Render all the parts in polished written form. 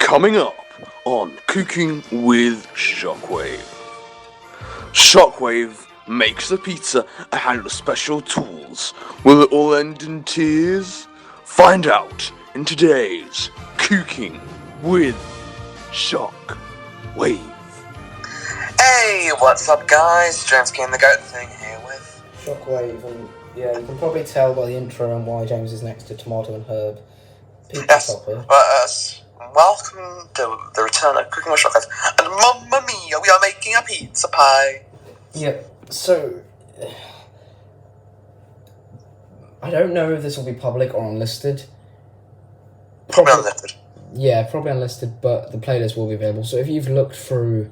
Coming up on Cooking with Shockwave. Shockwave makes the pizza and handles special tools. Will it all end in tears? Find out in today's Cooking with Shockwave. Hey, what's up guys? Cewking the Goat Thing here with Shockwave, and yeah, you can probably tell by the intro and why James is next to Tomato and Herb. Pizza Topper. Welcome to the return of Cooking with Shockwave. And Mamma Mia, we are making a pizza pie. Yeah, so I don't know if this will be public or unlisted. Probably unlisted. Yeah, probably unlisted, but the playlist will be available. So if you've looked through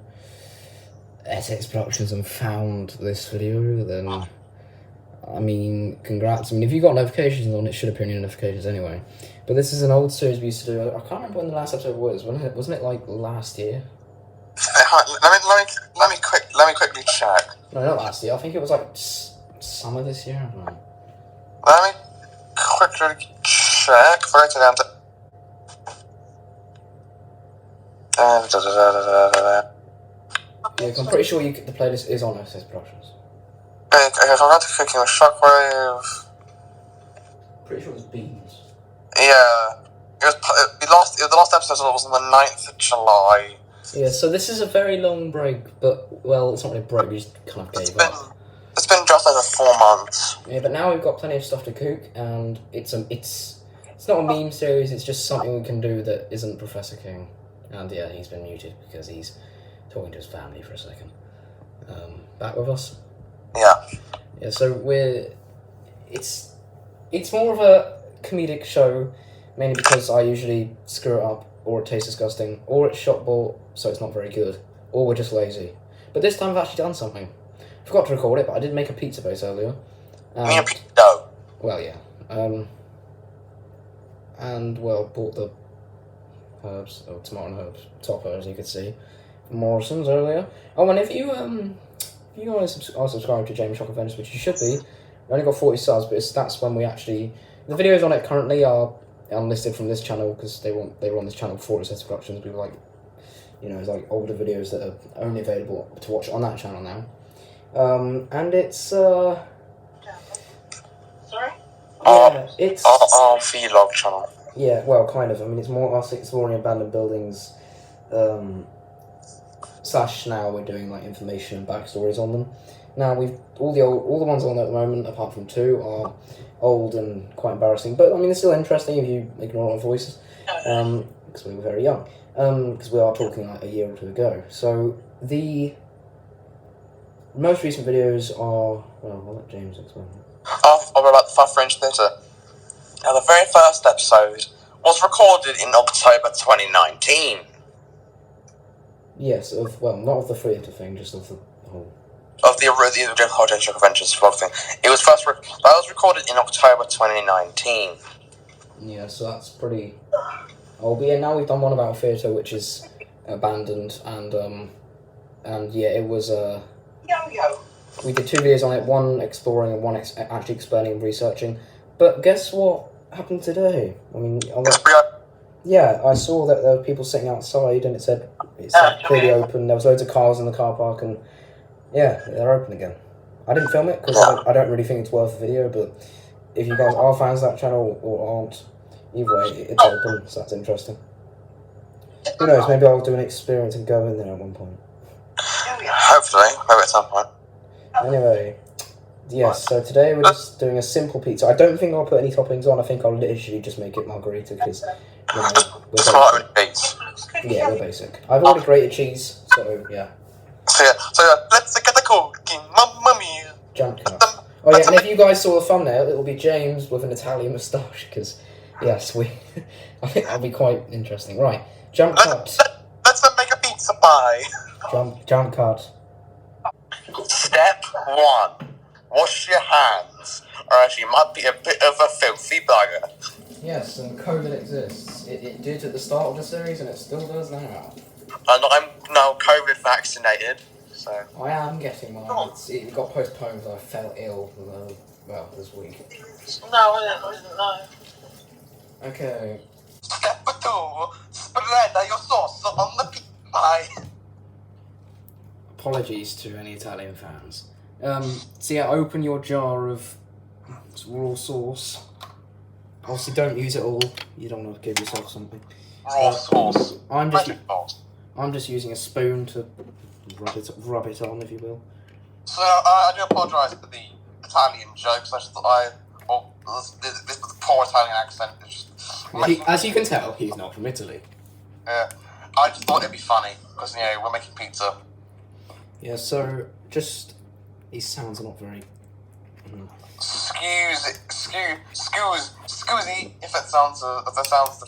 Essex Productions and found this video, then I mean, congrats. I mean, if you got notifications on it, should appear in your notifications anyway. But this is an old series we used to do. I can't remember when the last episode was. Wasn't it like last year? Let me quickly check. No, not last year. I think it was like summer this year. I don't know. Let me quickly check. Write it down to. Yeah, I'm pretty sure the playlist is on SS Productions. Okay, so I'm going to Cooking with Shockwave. Pretty sure it was Beans. Yeah. The last episode was on the 9th of July. Yeah, so this is a very long break, but, well, it's not really a break, we just kind of gave up. It's been just over 4 months. Yeah, but now we've got plenty of stuff to cook, and it's not a meme series, it's just something we can do that isn't Professor King. And yeah, he's been muted because he's talking to his family for a second. Back with us? Yeah. Yeah, so it's more of a comedic show, mainly because I usually screw it up, or it tastes disgusting, or it's shot bought, so it's not very good, or we're just lazy. But this time I've actually done something. Forgot to record it, but I did make a pizza base earlier. A pizza dough. Well, yeah. And, well, bought the herbs, or tomato and herbs topper, as you could see, from Morrison's earlier. Oh, and if you guys are subscribed to James Shock Adventures, which you should be, we only got 40 subs, but that's when we actually... The videos on it currently are unlisted from this channel, because they were on this channel before it was Productions. We were like, it's like older videos that are only available to watch on that channel now. And it's, Sorry? Yeah, it's... Our vlog channel. Yeah, well, kind of. I mean, it's more us exploring abandoned buildings, / now we're doing like information and backstories on them. Now all the ones on there at the moment, apart from 2, are old and quite embarrassing. But I mean, it's still interesting if you ignore our voices, because we were very young. Because we are talking like a year or 2 ago. So the most recent videos are, well, I'll let James explain. About the French Theatre. Now, the very first episode was recorded in October 2019. Yes, not of the theatre thing, just of the whole... Of the original James Shock Adventures vlog thing. It was that was recorded in October 2019. Yeah, so that's pretty old. But yeah, now we've done one about theatre, which is abandoned, and yeah, it was we did 2 videos on it, one exploring and one actually explaining and researching. But guess what happened today? I mean, yeah, I saw that there were people sitting outside, and it said clearly open. There was loads of cars in the car park, and yeah, they're open again. I didn't film it because I don't really think it's worth a video. But if you guys are fans of that channel or aren't, either way, it's open, so that's interesting. Who knows? Maybe I'll do an experience and go in there at one point. Hopefully, maybe at some point. Anyway, yes. So today we're just doing a simple pizza. I don't think I'll put any toppings on. I think I'll literally just make it margarita because we're basic. Yeah, we're basic. I've already grated cheese, so yeah. So let's get the cooking, Mamma Mia. Jump cut. Oh yeah, and if you guys saw the thumbnail, it'll be James with an Italian moustache, because yes, I think that'll be quite interesting. Right, jump cut. Let's make a pizza pie. Jump cut. Step 1: wash your hands, or else you might be a bit of a filthy bugger. Yes, and COVID exists. It did at the start of the series, and it still does now. And I'm now COVID vaccinated, so... I am getting mine. It got postponed because I fell ill, this week. No, I didn't know. Okay. Step 2: spread spread your sauce on the pizza pie. Apologies to any Italian fans. So yeah, open your jar of raw sauce. Obviously, don't use it all. You don't want to give yourself something. Raw sauce. I'm Magic sauce. just using a spoon to rub it on, if you will. So I do apologise for the Italian jokes. This poor Italian accent is just. As you can tell, he's not from Italy. Yeah, I just thought it'd be funny because we're making pizza. Yeah, so just these sounds are not very. Excuse if it sounds a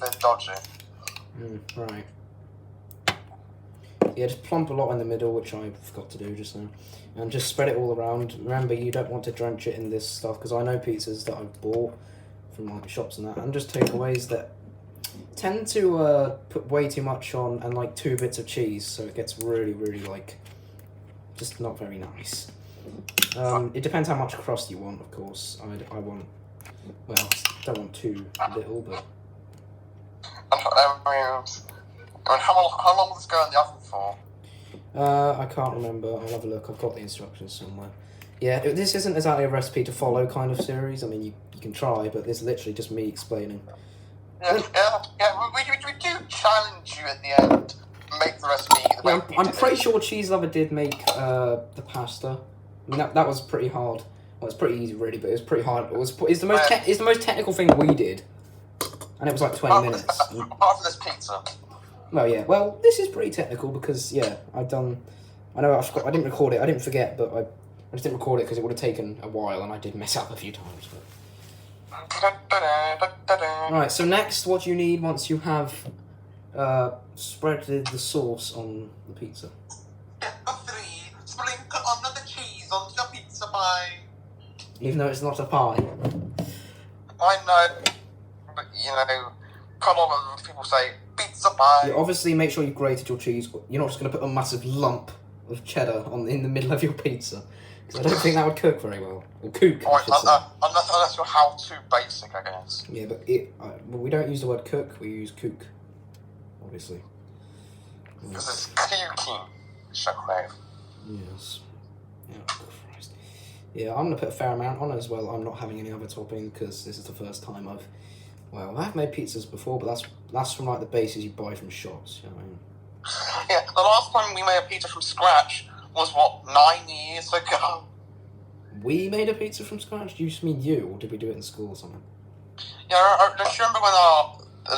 bit dodgy. Right. Yeah, just plump a lot in the middle, which I forgot to do just now, and just spread it all around. Remember, you don't want to drench it in this stuff because I know pizzas that I've bought from like shops and that, and just takeaways that tend to put way too much on and like 2 bits of cheese, so it gets really, really like just not very nice. It depends how much crust you want, of course. I want, well, don't want too little, but. How long will this go in the oven for? I can't remember. I'll have a look. I've got the instructions somewhere. Yeah, this isn't exactly a recipe to follow kind of series. I mean, you can try, but this is literally just me explaining. Yeah. We do challenge you at the end. Make the recipe. I'm pretty sure Cheese Lover did make the pasta. I mean, that was pretty hard. Well, it's pretty easy, really, but it was pretty hard. It's the most technical thing we did, and it was like 20 minutes. Apart from this pizza. Well, yeah. Well, this is pretty technical because I know I didn't record it. I didn't forget, but I just didn't record it because it would have taken a while, and I did mess up a few times. Alright, so next, what you need once you have spreaded the sauce on the pizza. Step 3, sprinkle on the cheese on your pizza pie. Even though it's not a pie. I know, but come on, people say pizza pie. You obviously make sure you grated your cheese. You're not just going to put a massive lump of cheddar in the middle of your pizza. Because I don't think that would cook very well. Or cook, I should say. Unless you're how too basic, I guess. Yeah, but we don't use the word cook, we use cook. Obviously. Because it's cooking, shockwave. Yes. Yeah, Christ. Yeah, I'm going to put a fair amount on as well. I'm not having any other topping because this is the first time I've made pizzas before, but that's from like the bases you buy from shops, you know what I mean? Yeah, the last time we made a pizza from scratch was, 9 years ago? We made a pizza from scratch? Do you just mean you, or did we do it in school or something? Yeah, I just remember when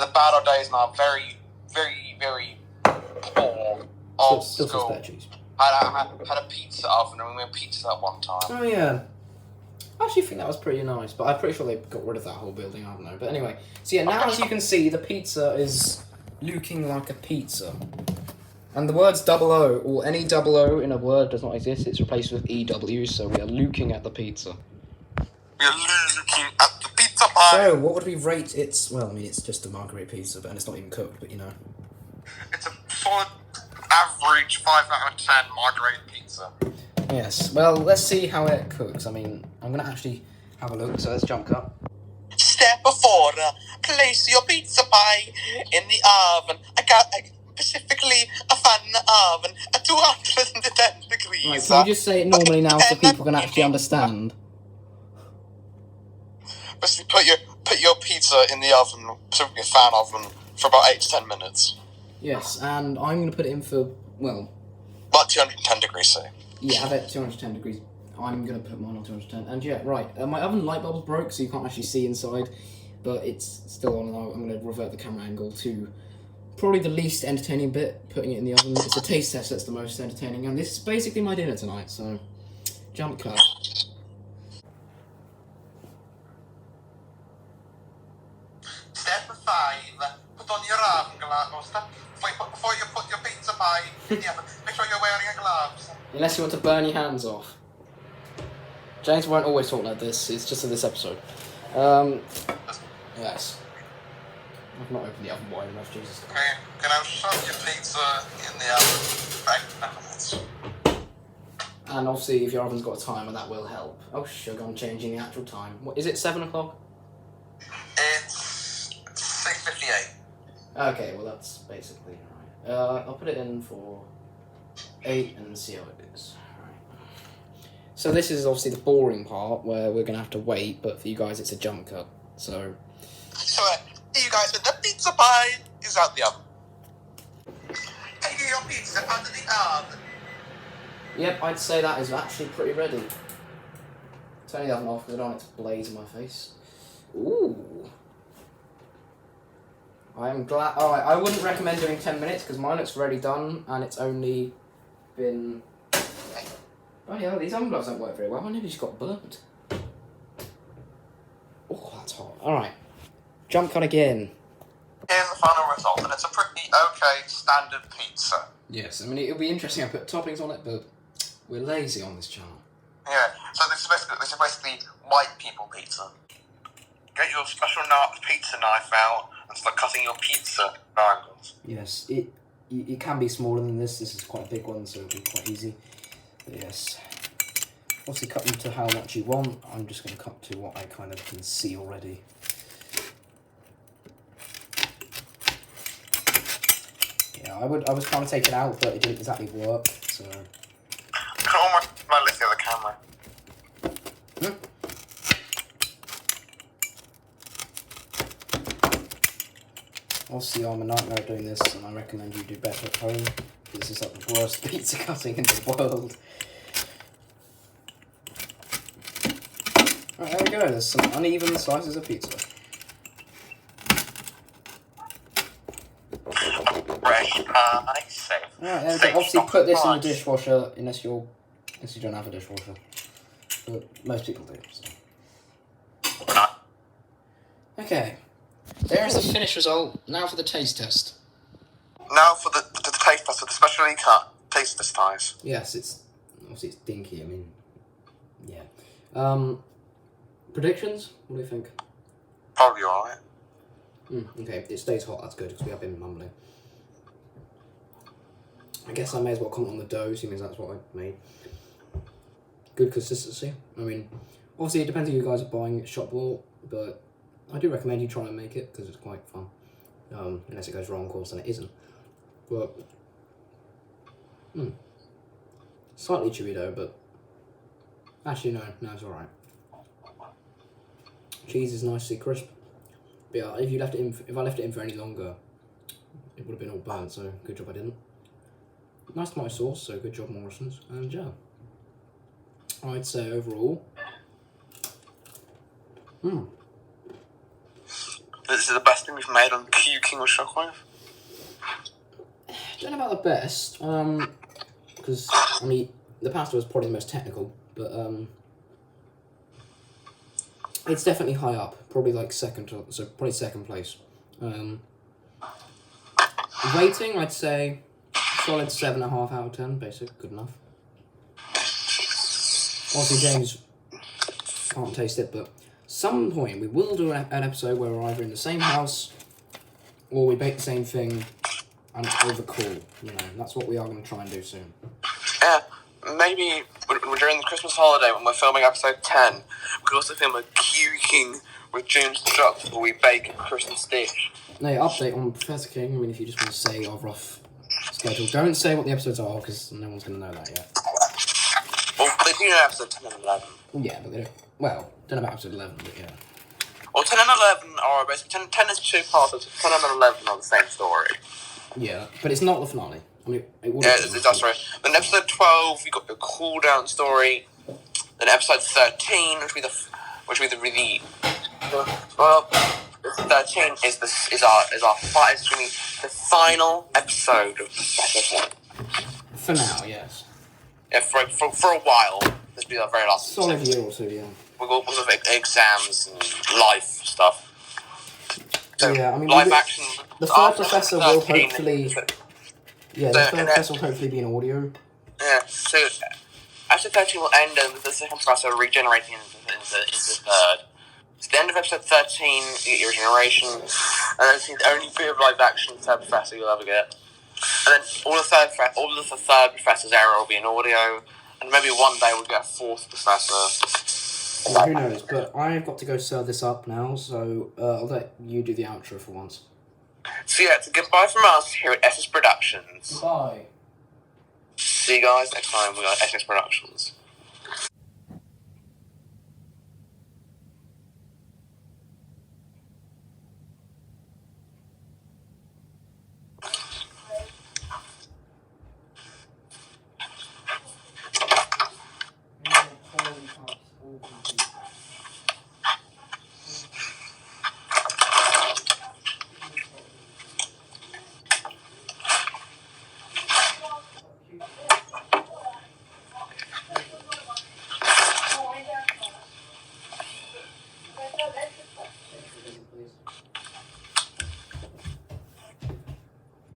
the bad old days in our very, very, very poor old still school spare cheese. had a pizza oven and we made pizza at one time. Oh yeah. I actually think that was pretty nice, but I'm pretty sure they got rid of that whole building, I don't know. But anyway, so yeah, now as you can see, the pizza is looking like a pizza. And the words double O, or any double O in a word does not exist, it's replaced with EW, so we are looking at the pizza. We are looking at the pizza pie! So, what would we rate its... Well, I mean, it's just a margherita pizza, and it's not even cooked, but you know. It's a solid, average 5 out of 10 margherita pizza. Yes, well, let's see how it cooks. I mean, I'm going to actually have a look, so let's jump cut. Step 4, place your pizza pie in the oven. Specifically a fan oven at 210 degrees. Right, can you just say it normally now so people can actually understand? Basically, put your pizza in the oven, specifically a fan oven, for about 8 to 10 minutes. Yes, and I'm going to put it in for, well... About 210 degrees, say. Yeah, have it at 210 degrees. I'm going to put mine on 210. And yeah, right, my oven light bulb's broke, so you can't actually see inside, but it's still on, and I'm going to revert the camera angle to probably the least entertaining bit, putting it in the oven. It's a taste test that's the most entertaining, and this is basically my dinner tonight, so jump cut. Step 5, put on your oven gloves. Before you put your pizza pie in the oven, make sure you're wearing your gloves. Unless you want to burn your hands off. James won't always talk like this, it's just in this episode. Yes. I've not opened the oven wide enough, Jesus Christ. Okay, can I shove your pizza in the oven? Right. And obviously, if your oven's got a timer, that will help. Oh, sugar, I'm changing the actual time. What, is it 7 o'clock? It's 6:58. Okay, well that's basically right. I'll put it in for 8 and see how it is. Right. So this is obviously the boring part where we're gonna have to wait, but for you guys it's a jump cut. So you guys, the pizza pie is out the oven. Take your pizza out of the oven. Yep, I'd say that is actually pretty ready. Turning the oven off because I don't want it to blaze in my face. Ooh. I am glad. Alright, I wouldn't recommend doing 10 minutes because mine looks already done and it's only been. Oh yeah, these oven gloves don't work very well. I nearly just got burnt. Oh, that's hot. Alright. Jump cut again. Here's the final result, and it's a pretty okay standard pizza. Yes, I mean, it'll be interesting. I put toppings on it, but we're lazy on this channel. Yeah, so this is basically white people pizza. Get your special pizza knife out and start cutting your pizza triangles. Yes, it can be smaller than this. This is quite a big one, so it'll be quite easy. But yes. Obviously cut them to how much you want. I'm just going to cut to what I kind of can see already. Yeah, I was trying to take it out, but it didn't exactly work, so... You can almost smell it through the camera. Obviously, I'm a nightmare at doing this, and I recommend you do better at home. This is like the worst pizza cutting in the world. Right, there we go. There's some uneven slices of pizza. Fresh pie, safe. Alright, there we go. Obviously, put this in the dishwasher unless you don't have a dishwasher. But most people do. So. Okay. There's the finished result. Now for the taste test. Now for the taste test with the specially cut taste test ties. Yes, it's obviously it's dinky. I mean, yeah. Predictions? What do you think? Probably alright. Okay, it stays hot. That's good because we have been mumbling. I guess I may as well comment on the dough, seeing that's what I made. Good consistency. I mean, obviously it depends if you guys are buying it shop bought, but I do recommend you try and make it because it's quite fun. Unless it goes wrong, of course, then it isn't. But slightly chewy though, but actually no, it's alright. Cheese is nicely crisp. But yeah, if I left it in for any longer, it would have been all burnt. So good job I didn't. Nice tomato sauce, so good job Morrison's, and yeah. I'd say overall. This is the best thing we've made on Cewking with Shockwave. Don't know about the best, because I mean the pasta was probably the most technical, but it's definitely high up, probably like probably second place. Rating, I'd say solid 7.5 out of 10, basic, good enough. Obviously James can't taste it, but some point we will do an episode where we're either in the same house or we bake the same thing and it's overcool. You know, that's what we are going to try and do soon. Yeah, maybe during the Christmas holiday when we're filming episode 10, we could also film a Cewking with James the Duck where we bake a Christmas dish. No, update on Professor King. I mean, if you just want to say our rough schedule, don't say what the episodes are because no one's going to know that yet. Well, they do know episode 10 and 11. Yeah, but they don't. Well, don't know about episode 11, but yeah. Well, 10 and 11 are basically 10 is two parts, so 10 and 11 are the same story. Yeah, but it's not the finale. I mean, it would. Yeah, that's right. Then episode 12, we got the cool down story. Then episode 13, which will be the really. Well, 13 is the final episode of the For now, yes. Yeah, for a while. This will be our very last solid episode. year or two, yeah. We'll go with exams and life stuff. So, yeah, I mean, live action. The third professor will 13, hopefully. Yeah, the third professor will hopefully be in audio. Yeah, so episode 13 will end with the second professor regenerating into the third. So the end of episode 13, you get your regeneration, and that's the only bit of live action third professor you'll ever get. And then all of the third professor's era will be in audio, and maybe one day we'll get a fourth professor. Well, who knows? But I've got to go serve this up now, so I'll let you do the outro for once. So yeah, it's a goodbye from us here at SS Productions. Goodbye. See you guys next time we got SS Productions.